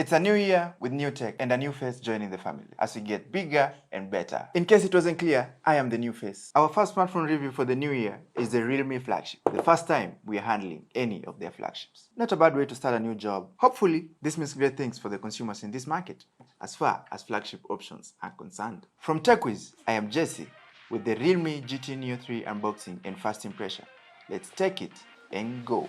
It's a new year with new tech and a new face joining the family as we get bigger and better. In case it wasn't clear, I am the new face. Our first smartphone review for the new year is the Realme flagship, the first time we are handling any of their flagships. Not a bad way to start a new job. Hopefully, this means great things for the consumers in this market, as far as flagship options are concerned. From TechWiz, I am Jesse with the Realme GT Neo 3 unboxing and first impression. Let's take it and go.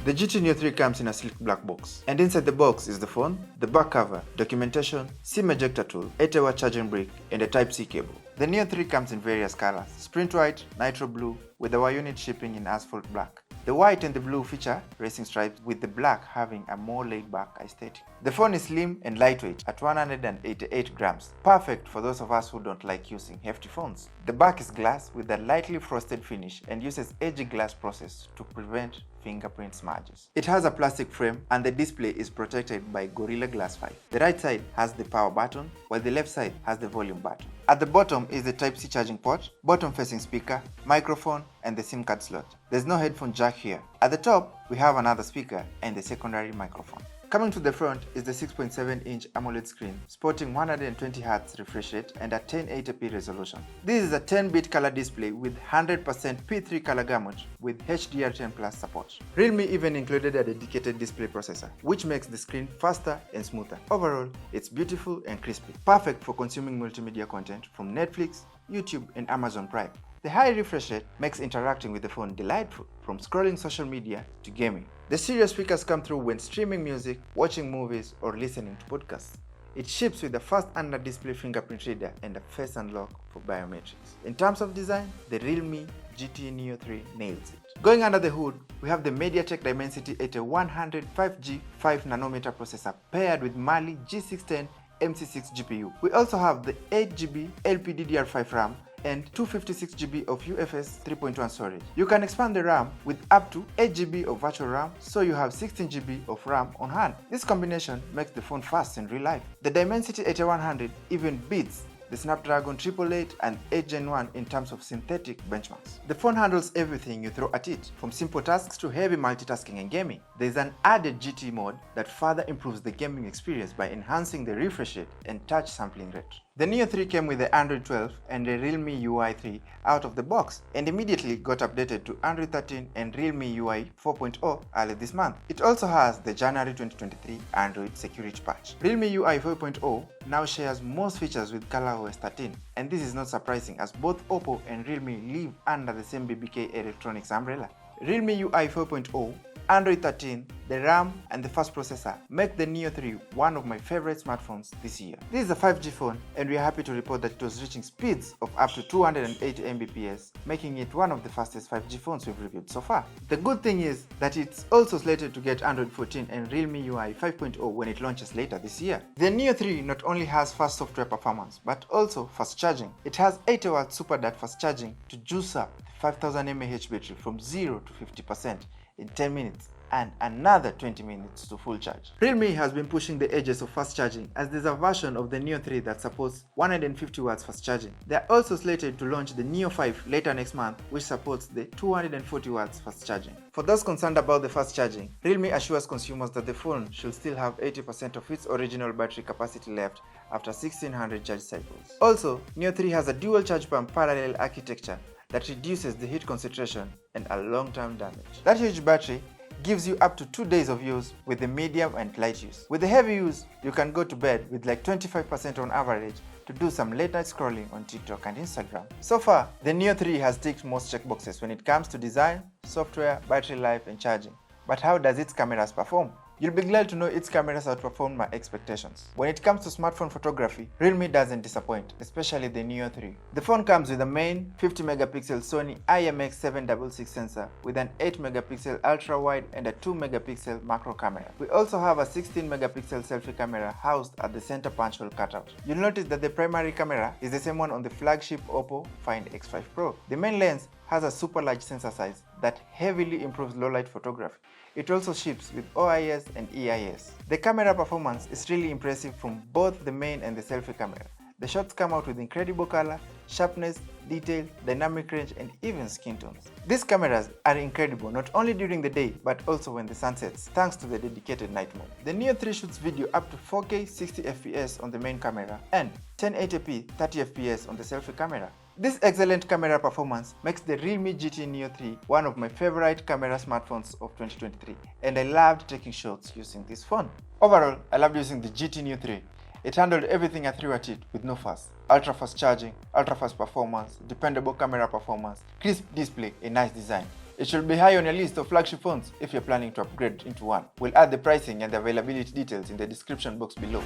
The GT Neo 3 comes in a sleek black box, and inside the box is the phone, the back cover, documentation, SIM ejector tool, 8-hour charging brick, and a Type-C cable. The Neo 3 comes in various colors: sprint white, nitro blue, with our unit shipping in asphalt black. The white and the blue feature racing stripes, with the black having a more laid-back aesthetic. The phone is slim and lightweight at 188 grams, perfect for those of us who don't like using hefty phones. The back is glass with a lightly frosted finish and uses edgy glass process to prevent fingerprint smudges. It has a plastic frame and the display is protected by Gorilla Glass 5. The right side has the power button, while the left side has the volume button. At the bottom is the Type-C charging port, bottom-facing speaker, microphone, and the SIM card slot. There's no headphone jack here. At the top, we have another speaker and the secondary microphone. Coming to the front is the 6.7-inch AMOLED screen, sporting 120Hz refresh rate and a 1080p resolution. This is a 10-bit color display with 100% P3 color gamut with HDR10 Plus support. Realme even included a dedicated display processor, which makes the screen faster and smoother. Overall, it's beautiful and crispy, perfect for consuming multimedia content from Netflix, YouTube, and Amazon Prime. The high refresh rate makes interacting with the phone delightful, from scrolling social media to gaming. The stereo speakers come through when streaming music, watching movies, or listening to podcasts. It ships with a fast under-display fingerprint reader and a face unlock for biometrics. In terms of design, the Realme GT Neo 3 nails it. Going under the hood, we have the MediaTek Dimensity 8100 5G 5nm processor paired with Mali G610 MC6 GPU. We also have the 8GB LPDDR5 RAM and 256GB of UFS 3.1 storage. You can expand the RAM with up to 8GB of virtual RAM, so you have 16GB of RAM on hand. This combination makes the phone fast in real life. The Dimensity 8100 even beats the Snapdragon 888 and 8 Gen 1 in terms of synthetic benchmarks. The phone handles everything you throw at it, from simple tasks to heavy multitasking and gaming. There is an added GT mode that further improves the gaming experience by enhancing the refresh rate and touch sampling rate. The Neo 3 came with the Android 12 and the Realme UI 3 out of the box and immediately got updated to Android 13 and Realme UI 4.0 early this month. It also has the January 2023 Android security patch. Realme UI 4.0 now shares most features with ColorOS 13, and this is not surprising as both Oppo and Realme live under the same BBK Electronics umbrella. Realme UI 4.0, Android 13, the RAM, and the fast processor make the Neo 3 one of my favorite smartphones this year. This is a 5G phone, and we are happy to report that it was reaching speeds of up to 280 Mbps, making it one of the fastest 5G phones we've reviewed so far. The good thing is that it's also slated to get Android 14 and Realme UI 5.0 when it launches later this year. The Neo 3 not only has fast software performance, but also fast charging. It has 8-watt Super Dart fast charging to juice up the 5000 mAh battery from 0 to 50% in 10 minutes and another 20 minutes to full charge. Realme has been pushing the edges of fast charging, as there's a version of the Neo 3 that supports 150 watts fast charging. They are also slated to launch the Neo 5 later next month, which supports the 240 watts fast charging. For those concerned about the fast charging, Realme assures consumers that the phone should still have 80% of its original battery capacity left after 1600 charge cycles. Also, Neo 3 has a dual charge pump parallel architecture that reduces the heat concentration and a long-term damage. That huge battery gives you up to 2 days of use with the medium and light use. With the heavy use, you can go to bed with like 25% on average to do some late night scrolling on TikTok and Instagram. So far, the Neo 3 has ticked most checkboxes when it comes to design, software, battery life, and charging. But how does its cameras perform? You'll be glad to know its cameras outperformed my expectations. When it comes to smartphone photography, Realme doesn't disappoint, especially the Neo 3. The phone comes with a main 50-megapixel Sony IMX766 sensor with an 8-megapixel ultra-wide and a 2-megapixel macro camera. We also have a 16-megapixel selfie camera housed at the center punch hole cutout. You'll notice that the primary camera is the same one on the flagship Oppo Find X5 Pro. The main lens has a super large sensor size that heavily improves low-light photography. It also ships with OIS and EIS. The camera performance is really impressive from both the main and the selfie camera. The shots come out with incredible color, sharpness, detail, dynamic range, and even skin tones. These cameras are incredible not only during the day but also when the sun sets, thanks to the dedicated night mode. The Neo 3 shoots video up to 4K 60fps on the main camera and 1080p 30fps on the selfie camera. This excellent camera performance makes the Realme GT Neo 3 one of my favorite camera smartphones of 2023, and I loved taking shots using this phone. Overall, I loved using the GT Neo 3. It handled everything I threw at it with no fuss. Ultra fast charging, ultra fast performance, dependable camera performance, crisp display, and nice design. It should be high on your list of flagship phones if you're planning to upgrade into one. We'll add the pricing and the availability details in the description box below.